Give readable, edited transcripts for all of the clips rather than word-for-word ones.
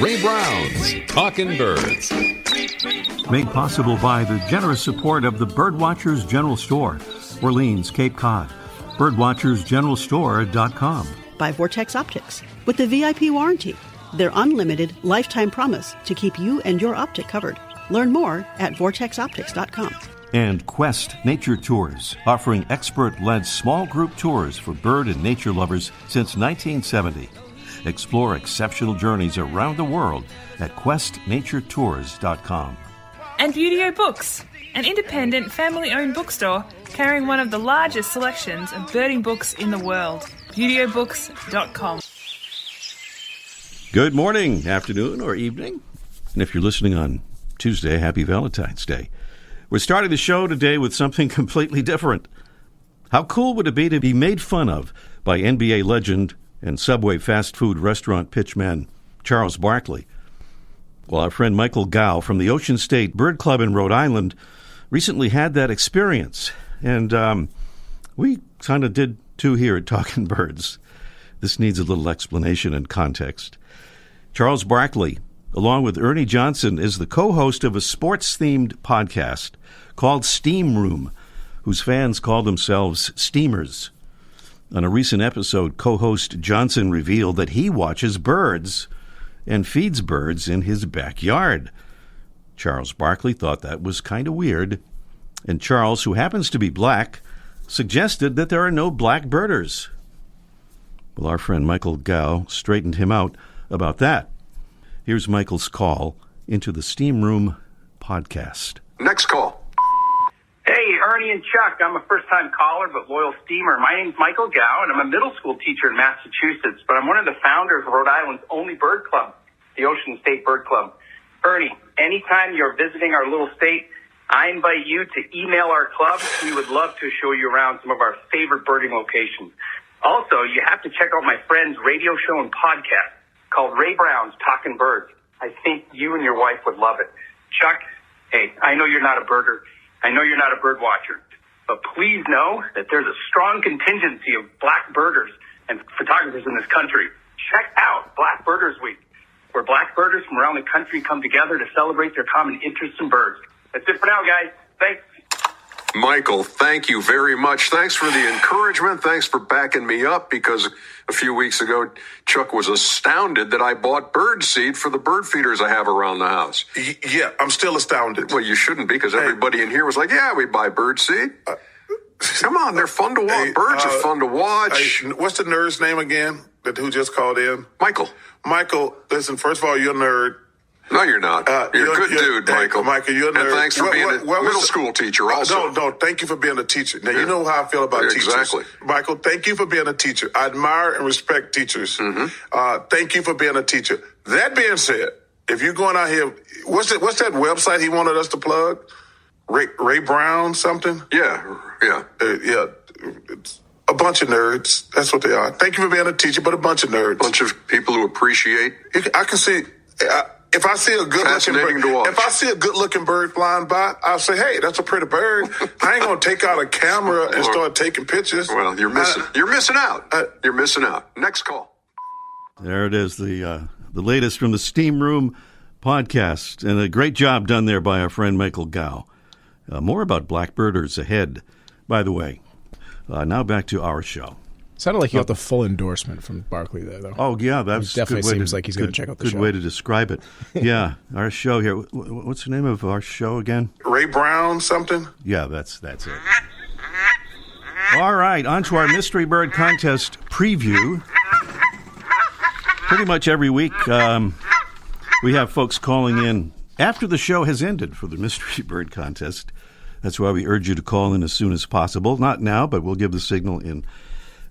Ray Brown's Talkin Birds. Made possible by the generous support of the Birdwatchers General Store, Orleans, Cape Cod. Birdwatchersgeneralstore.com. By Vortex Optics, with the VIP warranty, their unlimited lifetime promise to keep you and your optic covered. Learn more at vortexoptics.com. And Quest Nature Tours, offering expert-led small group tours for bird and nature lovers since 1970. Explore exceptional journeys around the world at questnaturetours.com. And Beautyo Books, an independent family-owned bookstore carrying one of the largest selections of birding books in the world. BeautyBooks.com. Good morning, afternoon, or evening. And if you're listening on Tuesday, happy Valentine's Day. We're starting the show today with something completely different. How cool would it be to be made fun of by NBA legend and Subway fast food restaurant pitchman Charles Barkley? Well, our friend Michael Gow from the Ocean State Bird Club in Rhode Island recently had that experience. And we kind of did too here at Talkin Birds. This needs a little explanation and context. Charles Barkley, along with Ernie Johnson, is the co-host of a sports-themed podcast called Steam Room, whose fans call themselves Steamers. On a recent episode, co-host Johnson revealed that he watches birds and feeds birds in his backyard. Charles Barkley thought that was kind of weird, and Charles, who happens to be black, suggested that there are no black birders. Well, our friend Michael Gow straightened him out about that. Here's Michael's call into the Steam Room podcast. Next call. Hey, Ernie and Chuck. I'm a first-time caller but loyal steamer. My name's Michael Gow, and I'm a middle school teacher in Massachusetts, but I'm one of the founders of Rhode Island's only bird club, the Ocean State Bird Club. Ernie, anytime you're visiting our little state, I invite you to email our club. We would love to show you around some of our favorite birding locations. Also, you have to check out my friend's radio show and podcast called Ray Brown's Talkin Birds. I think you and your wife would love it. Chuck, hey, I know you're not a birder. I know you're not a bird watcher, but please know that there's a strong contingency of black birders and photographers in this country. Check out Black Birders Week, where black birders from around the country come together to celebrate their common interests in birds. That's it for now, guys. Thanks. Michael, thank you very much. Thanks for the encouragement. Thanks for backing me up, because a few weeks ago, Chuck was astounded that I bought bird seed for the bird feeders I have around the house. Yeah, I'm still astounded. Well, you shouldn't be, because everybody in here was like, yeah, we buy bird seed. Come on, they're fun to watch. Birds are fun to watch. What's the nerd's name again who just called in? Michael. Michael, listen, first of all, you're a nerd. No, you're not. You're a good dude, Michael. Michael, you're a nerd. And thanks for being a middle school teacher also. No, thank you for being a teacher. Now, you know how I feel about teachers. Exactly. Michael, thank you for being a teacher. I admire and respect teachers. Mm-hmm. Thank you for being a teacher. That being said, if you're going out here, what's that website he wanted us to plug? Ray Brown something? Yeah. It's a bunch of nerds. That's what they are. Thank you for being a teacher, but a bunch of nerds. A bunch of people who appreciate. I can see... If I see a good looking bird flying by, I'll say, "Hey, that's a pretty bird." I ain't gonna take out a camera and start taking pictures. Well, you're missing out. You're missing out. Next call. There it is, the latest from the Steam Room podcast, and a great job done there by our friend Michael Gow. More about black birders ahead, by the way. Now back to our show. Sounded like you got the full endorsement from Barkley there, though. Oh, yeah. That definitely seems like he's going to check out the show. Good way to describe it. Yeah, our show here. What's the name of our show again? Ray Brown something? Yeah, that's it. All right, on to our Mystery Bird Contest preview. Pretty much every week we have folks calling in after the show has ended for the Mystery Bird Contest. That's why we urge you to call in as soon as possible. Not now, but we'll give the signal in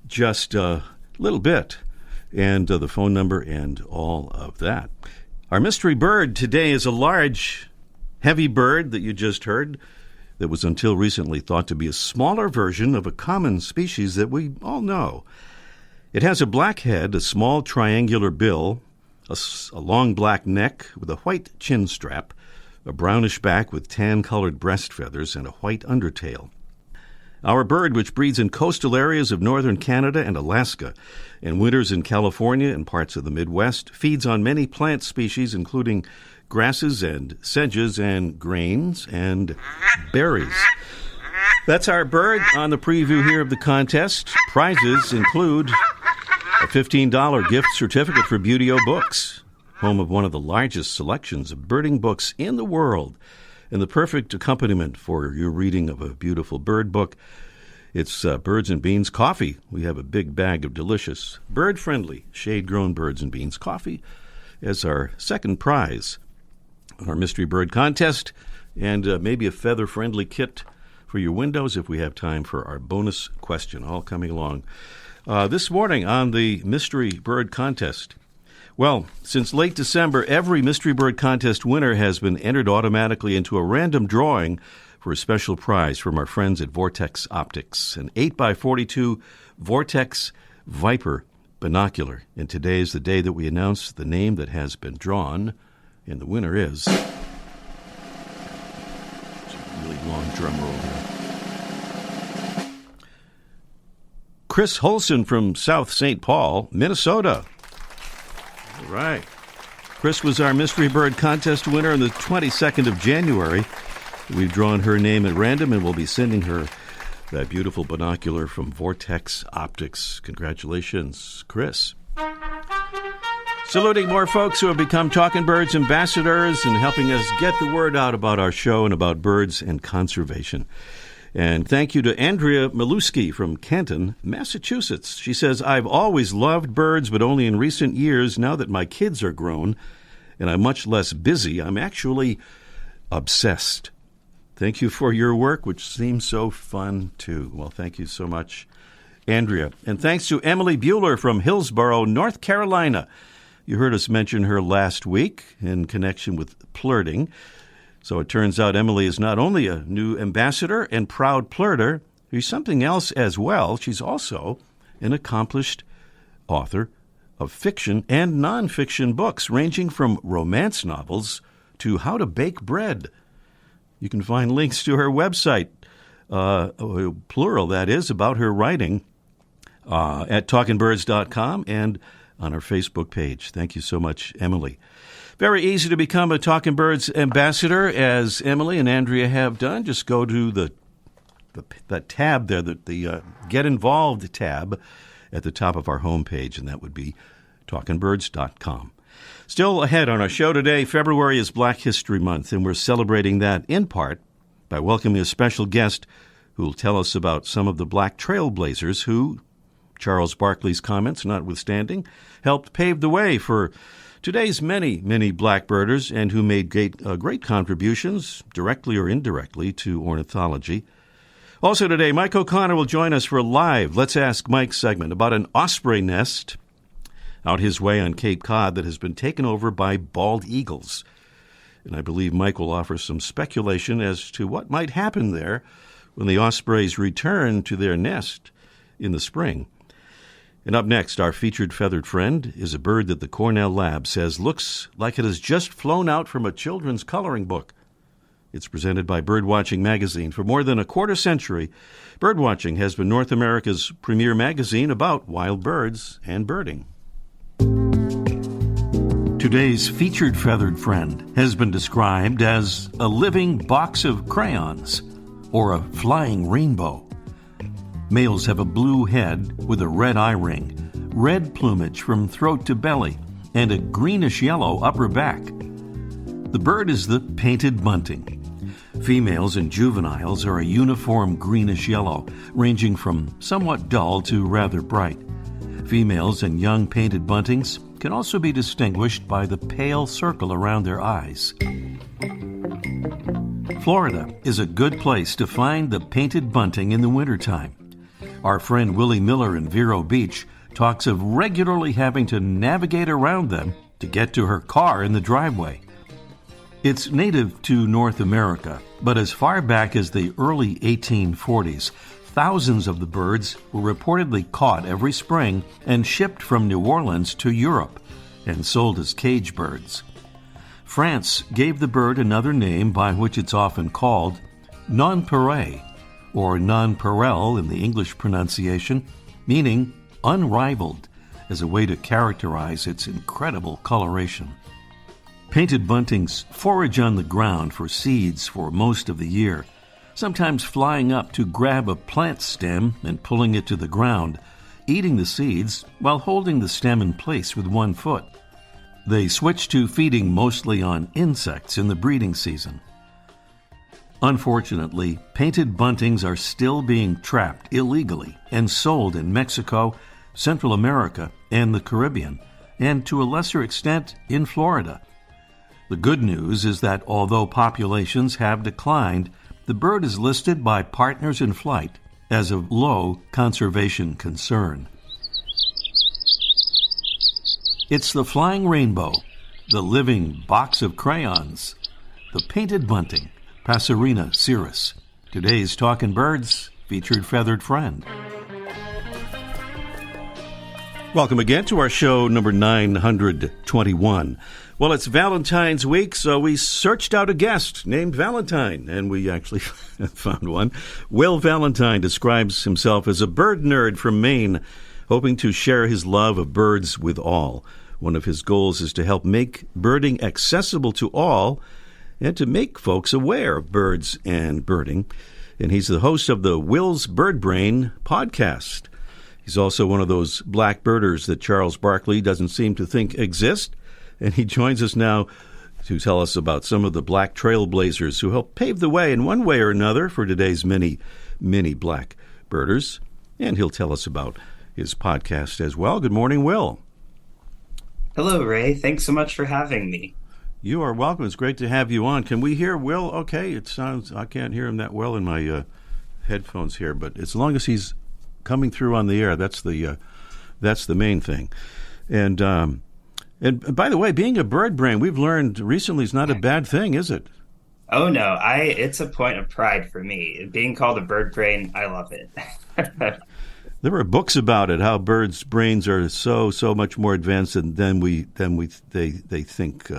just a little bit, and the phone number and all of that. Our mystery bird today is a large, heavy bird that you just heard that was until recently thought to be a smaller version of a common species that we all know. It has a black head, a small triangular bill, a long black neck with a white chin strap, a brownish back with tan-colored breast feathers, and a white undertail. Our bird, which breeds in coastal areas of northern Canada and Alaska, and winters in California and parts of the Midwest, feeds on many plant species, including grasses and sedges and grains and berries. That's our bird on the preview here of the contest. Prizes include a $15 gift certificate for Buteo Books, home of one of the largest selections of birding books in the world, and the perfect accompaniment for your reading of a beautiful bird book. It's Birds and Beans coffee. We have a big bag of delicious, bird-friendly, shade-grown Birds and Beans coffee as our second prize on our Mystery Bird contest, and maybe a feather-friendly kit for your windows if we have time for our bonus question, all coming along. This morning on the Mystery Bird contest, well, since late December, every Mystery Bird contest winner has been entered automatically into a random drawing for a special prize from our friends at Vortex Optics, an 8x42 Vortex Viper binocular. And today is the day that we announce the name that has been drawn, and the winner is... It's a really long drum roll here. Chris Holson from South St. Paul, Minnesota. All right. Chris was our Mystery Bird contest winner on the 22nd of January. We've drawn her name at random, and we'll be sending her that beautiful binocular from Vortex Optics. Congratulations, Chris. Saluting more folks who have become Talkin' Birds ambassadors and helping us get the word out about our show and about birds and conservation. And thank you to Andrea Maluski from Canton, Massachusetts. She says, I've always loved birds, but only in recent years, now that my kids are grown and I'm much less busy, I'm actually obsessed. Thank you for your work, which seems so fun, too. Well, thank you so much, Andrea. And thanks to Emily Bueller from Hillsborough, North Carolina. You heard us mention her last week in connection with flirting. So it turns out Emily is not only a new ambassador and proud flirter, she's something else as well. She's also an accomplished author of fiction and nonfiction books, ranging from romance novels to how to bake bread. You can find links to her website, plural that is, about her writing, at talkinbirds.com and on our Facebook page. Thank you so much, Emily. Very easy to become a Talkin' Birds ambassador, as Emily and Andrea have done. Just go to the tab there, the Get Involved tab at the top of our homepage, and that would be talkinbirds.com. Still ahead on our show today, February is Black History Month, and we're celebrating that in part by welcoming a special guest who will tell us about some of the black trailblazers who, Charles Barkley's comments notwithstanding, helped pave the way for today's many, many blackbirders and who made great contributions, directly or indirectly, to ornithology. Also today, Mike O'Connor will join us for a live Let's Ask Mike segment about an osprey nest out his way on Cape Cod that has been taken over by bald eagles. And I believe Mike will offer some speculation as to what might happen there when the ospreys return to their nest in the spring. And up next, our featured feathered friend is a bird that the Cornell Lab says looks like it has just flown out from a children's coloring book. It's presented by Birdwatching Magazine. For more than a quarter century, Birdwatching has been North America's premier magazine about wild birds and birding. Today's featured feathered friend has been described as a living box of crayons or a flying rainbow. Males have a blue head with a red eye ring, red plumage from throat to belly, and a greenish-yellow upper back. The bird is the painted bunting. Females and juveniles are a uniform greenish-yellow, ranging from somewhat dull to rather bright. Females and young painted buntings can also be distinguished by the pale circle around their eyes. Florida is a good place to find the painted bunting in the wintertime. Our friend Willie Miller in Vero Beach talks of regularly having to navigate around them to get to her car in the driveway. It's native to North America, but as far back as the early 1840s, thousands of the birds were reportedly caught every spring and shipped from New Orleans to Europe and sold as cage birds. France gave the bird another name by which it's often called nonpareil, or nonpareil in the English pronunciation, meaning unrivaled, as a way to characterize its incredible coloration. Painted buntings forage on the ground for seeds for most of the year, sometimes flying up to grab a plant stem and pulling it to the ground, eating the seeds while holding the stem in place with one foot. They switch to feeding mostly on insects in the breeding season. Unfortunately, painted buntings are still being trapped illegally and sold in Mexico, Central America, and the Caribbean, and to a lesser extent in Florida. The good news is that although populations have declined, the bird is listed by Partners in Flight as a low conservation concern. It's the flying rainbow, the living box of crayons, the painted bunting, Passerina cirrus. Today's Talkin' Birds featured feathered friend. Welcome again to our show number 921. Well, it's Valentine's week, so we searched out a guest named Valentine, and we actually found one. Will Valentine describes himself as a bird nerd from Maine, hoping to share his love of birds with all. One of his goals is to help make birding accessible to all and to make folks aware of birds and birding. And he's the host of the Will's Bird Brain podcast. He's also one of those black birders that Charles Barkley doesn't seem to think exist. And he joins us now to tell us about some of the black trailblazers who helped pave the way in one way or another for today's many black birders. And he'll tell us about his podcast as well. Good morning, Will. Hello, Ray. Thanks so much for having me. You are welcome. It's great to have you on. Can we hear Will? Okay, it sounds, I can't hear him that well in my headphones here, but as long as he's coming through on the air, that's the main thing. And by the way, being a bird brain, we've learned recently is not a bad thing, is it? Oh no, it's a point of pride for me. Being called a bird brain, I love it. There were books about it, how birds' brains are so much more advanced than they think.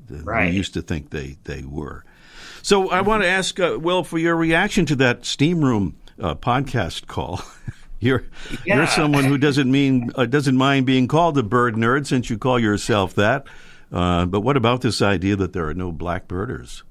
Right. We used to think they were. So I want to ask Will for your reaction to that Steam Room podcast call. You're someone who doesn't mind being called a bird nerd, since you call yourself that. But what about this idea that there are no black birders?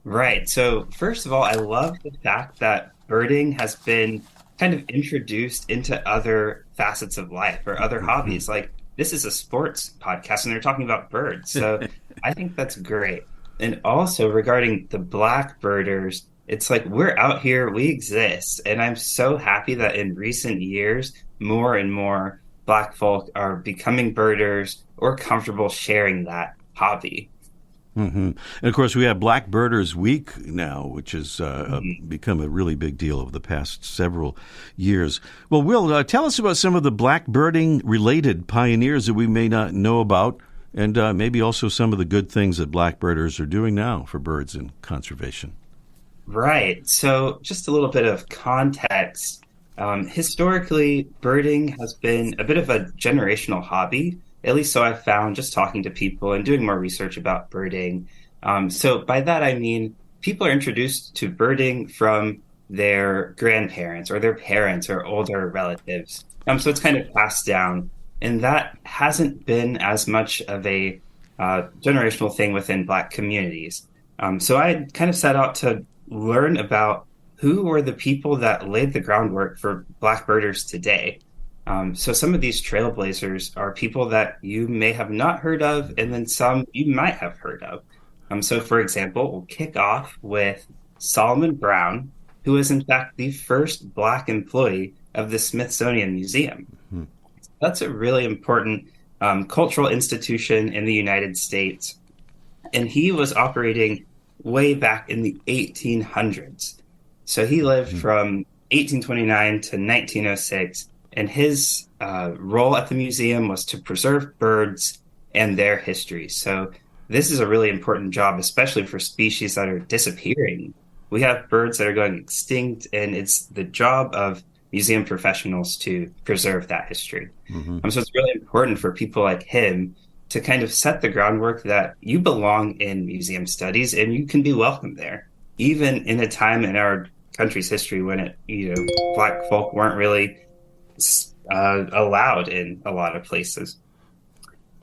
Right. So first of all, I love the fact that birding has been kind of introduced into other facets of life or other hobbies. Like, this is a sports podcast and they're talking about birds. So I think that's great. And also regarding the black birders, it's like, we're out here, we exist. And I'm so happy that in recent years, more and more black folk are becoming birders or comfortable sharing that hobby. Mm-hmm. And of course, we have Black Birders Week now, which has become a really big deal over the past several years. Well, Will, tell us about some of the black birding related pioneers that we may not know about, and maybe also some of the good things that black birders are doing now for birds and conservation. Right. So just a little bit of context. Historically, birding has been a bit of a generational hobby. At least so I've found just talking to people and doing more research about birding. So by that, I mean, people are introduced to birding from their grandparents or their parents or older relatives. So it's kind of passed down. And that hasn't been as much of a generational thing within Black communities. So I kind of set out to learn about who were the people that laid the groundwork for Black birders today. So some of these trailblazers are people that you may have not heard of, and then some you might have heard of. So for example, we'll kick off with Solomon Brown, who is in fact the first Black employee of the Smithsonian Museum. Mm-hmm. That's a really important cultural institution in the United States. And he was operating way back in the 1800s. So he lived from 1829 to 1906. And his role at the museum was to preserve birds and their history. So this is a really important job, especially for species that are disappearing. We have birds that are going extinct, and it's the job of museum professionals to preserve that history. Mm-hmm. So it's really important for people like him to kind of set the groundwork that you belong in museum studies and you can be welcome there. Even in a time in our country's history when black folk weren't really allowed in a lot of places.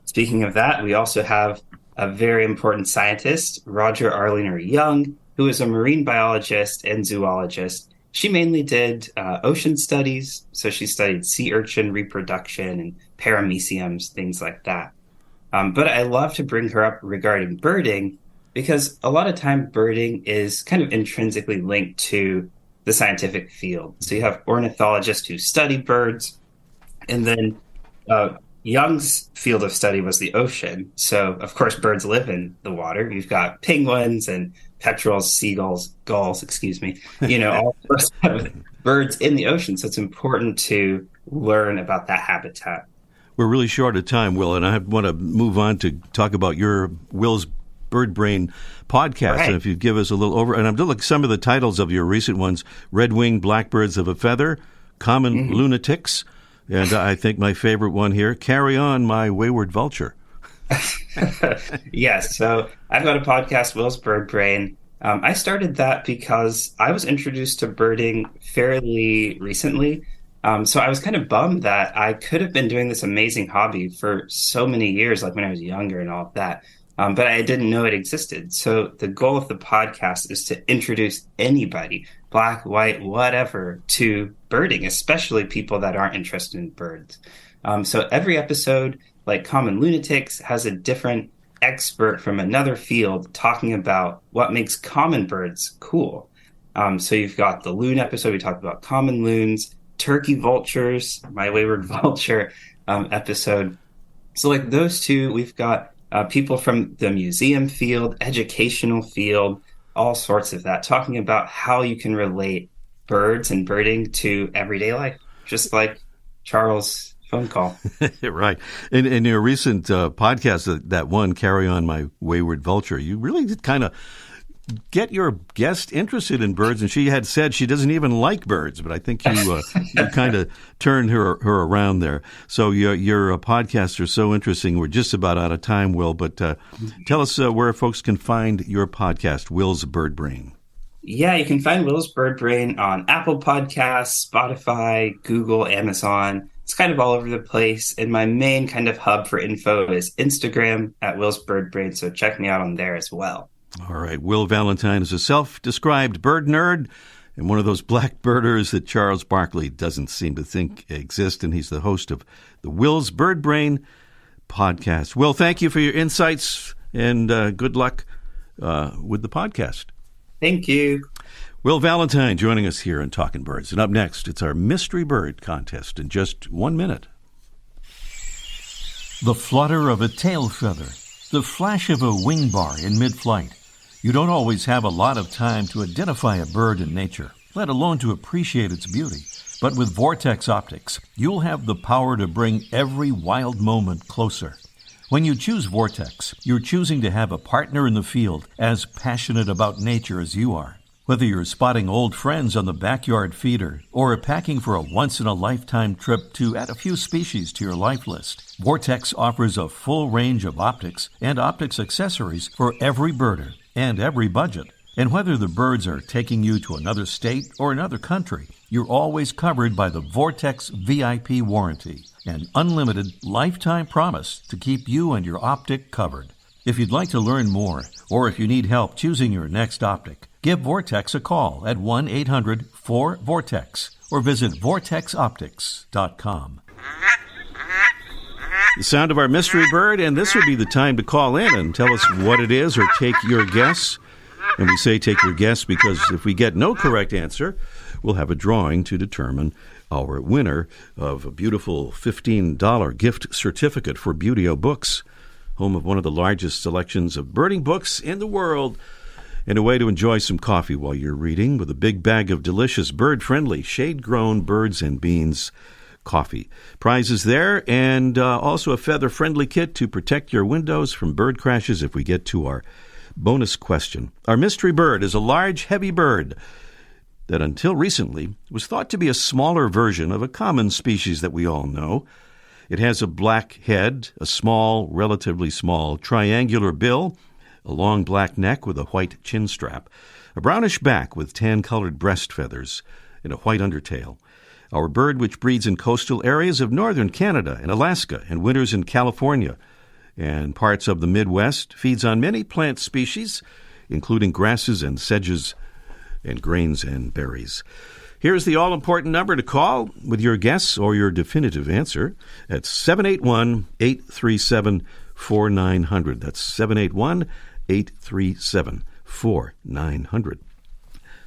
Speaking of that, we also have a very important scientist, Roger Arliner Young, who is a marine biologist and zoologist. She mainly did ocean studies, so she studied sea urchin reproduction and parameciums, things like that. But I love to bring her up regarding birding because a lot of time birding is kind of intrinsically linked to the scientific field. So you have ornithologists who study birds, and then Young's field of study was the ocean. So, of course, birds live in the water. You've got penguins and petrels, seagulls, gulls, all sorts of birds in the ocean. So it's important to learn about that habitat. We're really short of time, Will, and I want to move on to talk about your Will's Bird Brain podcast. Right. And if you'd give us a little and I'm looking at some of the titles of your recent ones: Red-Winged Blackbirds of a Feather, Common Lunatics, and I think my favorite one here, Carry On, My Wayward Vulture. Yes, so I've got a podcast, Will's Bird Brain. I started that because I was introduced to birding fairly recently. So I was kind of bummed that I could have been doing this amazing hobby for so many years, like when I was younger and all of that. But I didn't know it existed. So the goal of the podcast is to introduce anybody, black, white, whatever, to birding, especially people that aren't interested in birds. So every episode, like Common Lunatics, has a different expert from another field talking about what makes common birds cool. So you've got the loon episode, we talked about common loons, turkey vultures, My Wayward Vulture episode. So like those two, we've got people from the museum field, educational field, all sorts of that, talking about how you can relate birds and birding to everyday life, just like Charles' phone call. Right. In your recent podcast, that one, Carry On, My Wayward Vulture, you really did kind of get your guest interested in birds, and she had said she doesn't even like birds, but I think you kind of turned her around there. So your podcasts are so interesting. We're just about out of time, Will, but tell us where folks can find your podcast, Will's Bird Brain. Yeah, you can find Will's Bird Brain on Apple Podcasts, Spotify, Google, Amazon. It's kind of all over the place. And my main kind of hub for info is Instagram at Will's Bird Brain, so check me out on there as well. All right. Will Valentine is a self-described bird nerd and one of those black birders that Charles Barkley doesn't seem to think exist, and he's the host of the Will's Bird Brain podcast. Will, thank you for your insights, and good luck with the podcast. Thank you. Will Valentine joining us here on Talkin Birds. And up next, it's our Mystery Bird contest in just 1 minute. The flutter of a tail feather, the flash of a wing bar in mid-flight. You don't always have a lot of time to identify a bird in nature, let alone to appreciate its beauty. But with Vortex Optics, you'll have the power to bring every wild moment closer. When you choose Vortex, you're choosing to have a partner in the field as passionate about nature as you are. Whether you're spotting old friends on the backyard feeder or packing for a once-in-a-lifetime trip to add a few species to your life list, Vortex offers a full range of optics and optics accessories for every birder and every budget. And whether the birds are taking you to another state or another country, you're always covered by the Vortex VIP warranty, an unlimited lifetime promise to keep you and your optic covered. If you'd like to learn more, or if you need help choosing your next optic, give Vortex a call at 1-800-4VORTEX or visit vortexoptics.com. The sound of our mystery bird, and this would be the time to call in and tell us what it is or take your guess. And we say take your guess because if we get no correct answer, we'll have a drawing to determine our winner of a beautiful $15 gift certificate for Buteo Books, home of one of the largest selections of birding books in the world, and a way to enjoy some coffee while you're reading with a big bag of delicious bird-friendly, shade-grown birds and beans coffee. Prizes there, and also a feather-friendly kit to protect your windows from bird crashes if we get to our bonus question. Our mystery bird is a large, heavy bird that until recently was thought to be a smaller version of a common species that we all know. It has a black head, a small, relatively small, triangular bill, a long black neck with a white chin strap. a brownish back with tan-colored breast feathers and a white undertail. Our bird, which breeds in coastal areas of northern Canada and Alaska and winters in California and parts of the Midwest, feeds on many plant species, including grasses and sedges and grains and berries. Here's the all-important number to call with your guess or your definitive answer at 781-837-4900. That's 781-837-4900.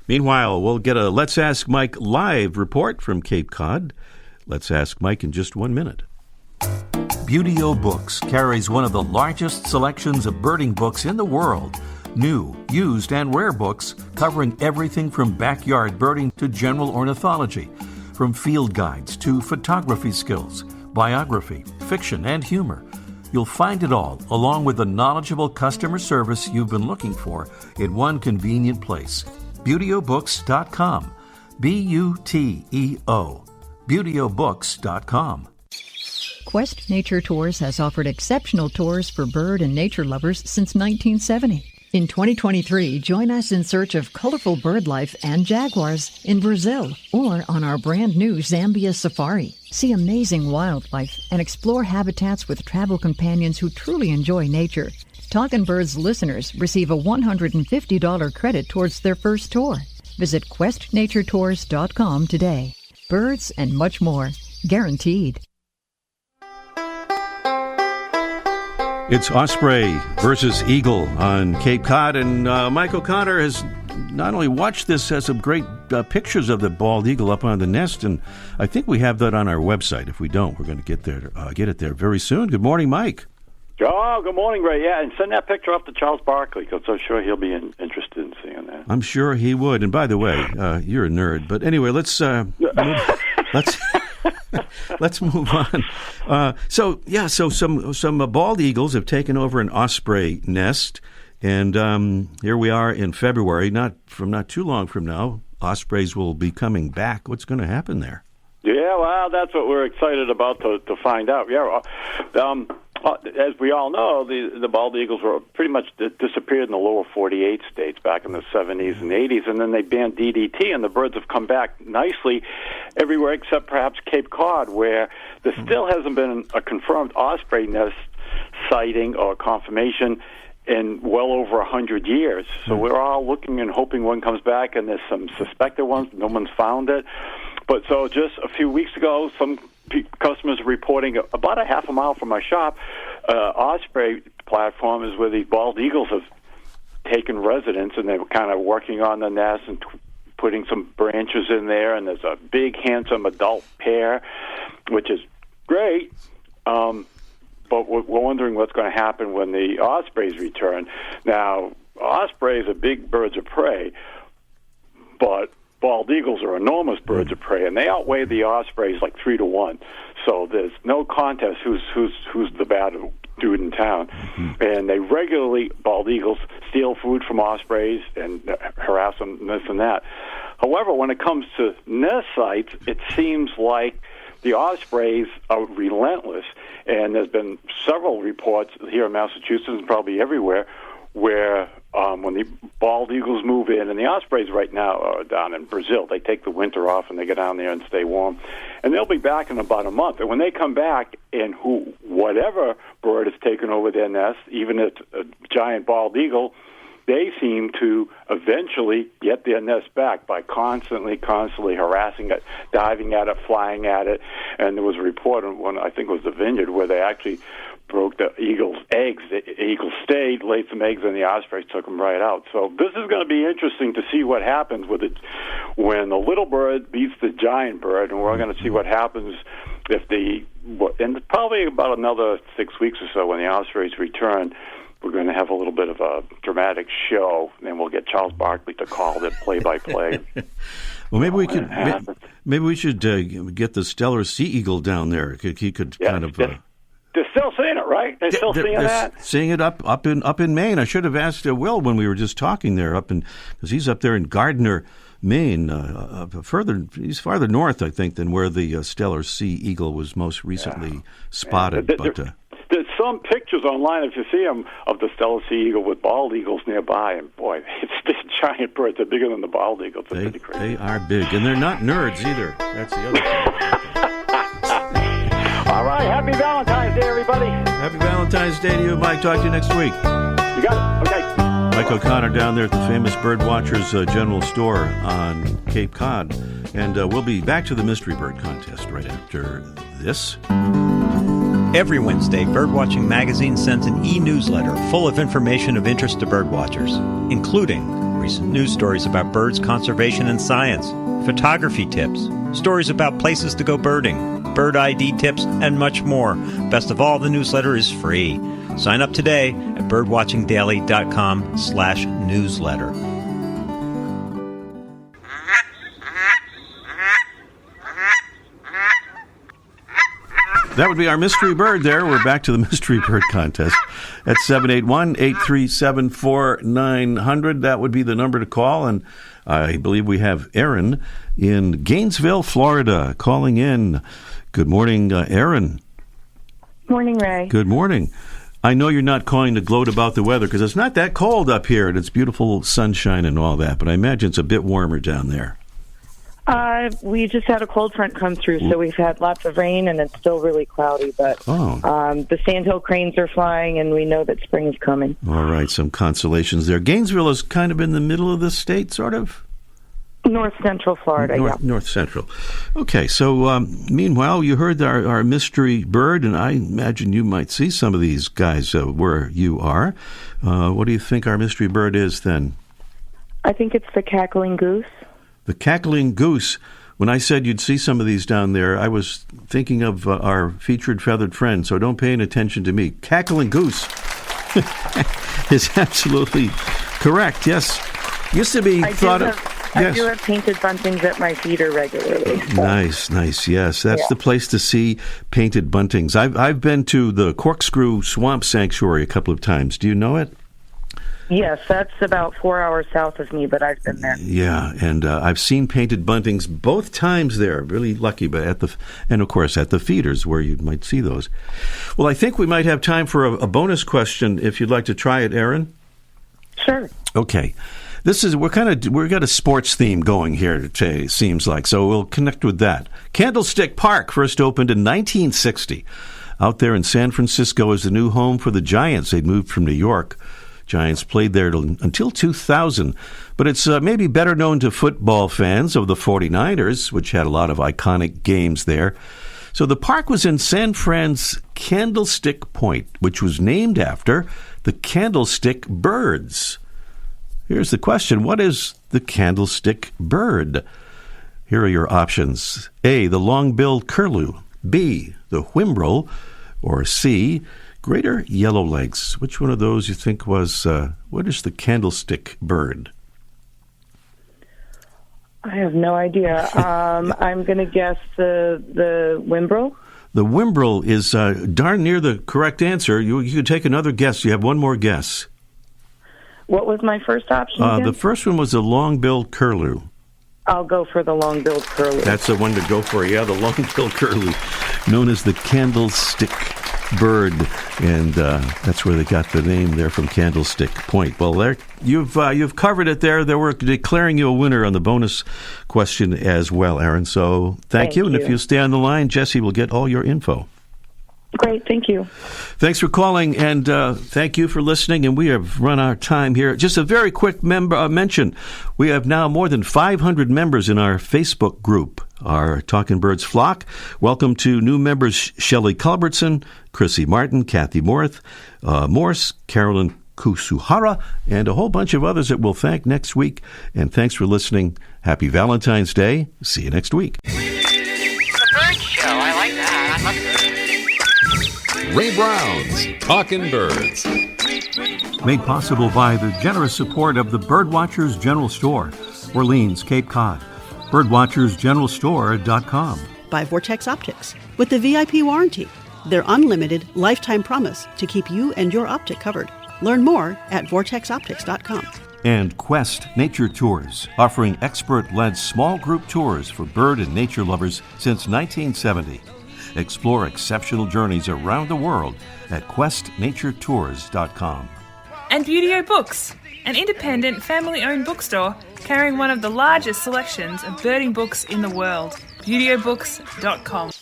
Meanwhile, we'll get a Let's Ask Mike live report from Cape Cod. Let's Ask Mike in just 1 minute. Beauty-O Books carries one of the largest selections of birding books in the world. New, used, and rare books covering everything from backyard birding to general ornithology, from field guides to photography skills, biography, fiction, and humor. You'll find it all, along with the knowledgeable customer service you've been looking for, in one convenient place. BeautyOBooks.com. B-U-T-E-O. BeautyOBooks.com. Quest Nature Tours has offered exceptional tours for bird and nature lovers since 1970. In 2023, join us in search of colorful bird life and jaguars in Brazil or on our brand new Zambia Safari. See amazing wildlife and explore habitats with travel companions who truly enjoy nature. Talkin Birds listeners receive a $150 credit towards their first tour. Visit questnaturetours.com today. Birds and much more. Guaranteed. It's Osprey versus Eagle on Cape Cod, and Mike O'Connor has not only watched this, has some great pictures of the bald eagle up on the nest, and I think we have that on our website. If we don't, we're going to get it there very soon. Good morning, Mike. Oh, good morning, Ray. Yeah, and send that picture up to Charles Barkley, because I'm sure he'll be interested in seeing that. I'm sure he would. And by the way, you're a nerd. But anyway, let's move on. So some bald eagles have taken over an osprey nest, and here we are in February. Not too long from now, ospreys will be coming back. What's going to happen there? Yeah, well, that's what we're excited about to find out. Yeah, as we all know, the bald eagles were pretty much disappeared in the lower 48 states back in the 70s and 80s, and then they banned DDT, and the birds have come back nicely everywhere except perhaps Cape Cod, where there still hasn't been a confirmed osprey nest sighting or confirmation in well over 100 years. So we're all looking and hoping one comes back, and there's some suspected ones. No one's found it. But so just a few weeks ago, some customers are reporting about a half a mile from my shop, Osprey platform is where these bald eagles have taken residence, and they were kind of working on the nest and putting some branches in there, and there's a big, handsome adult pair, which is great. But we're wondering what's going to happen when the ospreys return. Now, ospreys are big birds of prey, but bald eagles are enormous birds of prey, and they outweigh the ospreys like 3-1. So there's no contest who's the bad dude in town. And they regularly, bald eagles, steal food from ospreys and harass them, this and that. However, when it comes to nest sites, it seems like the ospreys are relentless. And there's been several reports here in Massachusetts and probably everywhere where when the bald eagles move in, and the ospreys right now are down in Brazil. They take the winter off and they get down there and stay warm. And they'll be back in about a month. And when they come back, and whatever bird has taken over their nest, even if it's a giant bald eagle, they seem to eventually get their nest back by constantly harassing it, diving at it, flying at it. And there was a report on one, I think it was the Vineyard, where they actually broke the eagle's eggs. The eagle stayed, laid some eggs, and the ospreys took them right out. So this is going to be interesting to see what happens with it when the little bird beats the giant bird, and we're going to see what happens if and probably about another 6 weeks or so when the ospreys return. We're going to have a little bit of a dramatic show, and we'll get Charles Barkley to call it play-by-play. Well, maybe we should get the Stellar Sea Eagle down there. He could kind of. They're still seeing it, right? They're still seeing that. Seeing it up in Maine. I should have asked Will when we were just talking there because he's up there in Gardner, Maine. He's farther north, I think, than where the Stellar Sea Eagle was most recently spotted. There's some pictures online, if you see them, of the Stellar Sea Eagle with bald eagles nearby, and boy, they're giant birds. They're bigger than the bald eagles. They're pretty crazy. They are big, and they're not nerds either. That's the other thing. All right, happy Valentine's Day, everybody. Happy Valentine's Day to you, Mike. Talk to you next week. You got it. Okay. Mike O'Connor down there at the famous Birdwatchers General Store on Cape Cod. And we'll be back to the Mystery Bird Contest right after this. Every Wednesday, Birdwatching Magazine sends an e-newsletter full of information of interest to birdwatchers, including recent news stories about birds, conservation, and science, photography tips, stories about places to go birding, bird ID tips, and much more. Best of all, the newsletter is free. Sign up today at birdwatchingdaily.com/newsletter. That would be our mystery bird there. We're back to the mystery bird contest at 781-837-4900. That would be the number to call. And I believe we have Aaron in Gainesville, Florida, calling in. Good morning, Aaron. Morning, Ray. Good morning. I know you're not calling to gloat about the weather because it's not that cold up here and it's beautiful sunshine and all that, but I imagine it's a bit warmer down there. We just had a cold front come through, so we've had lots of rain, and it's still really cloudy. But the sandhill cranes are flying, and we know that spring is coming. All right, some consolations there. Gainesville is kind of in the middle of the state, sort of? North Central Florida, yeah. North Central. Okay, so meanwhile, you heard our mystery bird, and I imagine you might see some of these guys where you are. What do you think our mystery bird is then? I think it's the cackling goose. The cackling goose. When I said you'd see some of these down there, I was thinking of our featured feathered friend, so don't pay any attention to me. Cackling goose is absolutely correct, yes. Used to be I do have painted buntings at my feeder regularly. So. Nice, yes. That's the place to see painted buntings. I've been to the Corkscrew Swamp Sanctuary a couple of times. Do you know it? Yes, that's about 4 hours south of me, but I've been there. Yeah, and I've seen painted buntings both times there. Really lucky, but and of course at the feeders where you might see those. Well, I think we might have time for a bonus question if you'd like to try it, Aaron. Sure. Okay. We've got a sports theme going here today, it seems like, so we'll connect with that. Candlestick Park first opened in 1960. Out there in San Francisco is the new home for the Giants. They'd moved from New York. Giants played there until 2000, but it's maybe better known to football fans of the 49ers, which had a lot of iconic games there. So the park was in San Fran's Candlestick Point, which was named after the Candlestick Birds. Here's the question. What is the candlestick bird? Here are your options. A, the long-billed curlew. B, the whimbrel. Or C, greater yellowlegs. Which one of those you think was, what is the candlestick bird? I have no idea. I'm going to guess the whimbrel. The whimbrel is darn near the correct answer. You could take another guess. You have one more guess. What was my first option again? The first one was the long-billed curlew. I'll go for the long-billed curlew. That's the one to go for, yeah, the long-billed curlew, known as the candlestick bird, and that's where they got the name there from Candlestick Point. Well, there you've covered it there. We're declaring you a winner on the bonus question as well, Aaron. So thank you. And if you stay on the line, Jesse will get all your info. Great, thank you. Thanks for calling, and thank you for listening. And we have run our time here. Just a very quick mention. We have now more than 500 members in our Facebook group, our Talkin Birds flock. Welcome to new members Shelley Culbertson, Chrissy Martin, Kathy Morse, Carolyn Kusuhara, and a whole bunch of others that we'll thank next week. And thanks for listening. Happy Valentine's Day. See you next week. The bird show. I like that. I love it. Ray Brown's Talkin Birds. Made possible by the generous support of the Birdwatchers General Store, Orleans, Cape Cod. Birdwatchersgeneralstore.com. By Vortex Optics. With the VIP warranty, their unlimited lifetime promise to keep you and your optic covered. Learn more at vortexoptics.com. And Quest Nature Tours, offering expert-led small group tours for bird and nature lovers since 1970. Explore exceptional journeys around the world at questnaturetours.com. And Buteo Books, an independent family-owned bookstore carrying one of the largest selections of birding books in the world. ButeoBooks.com.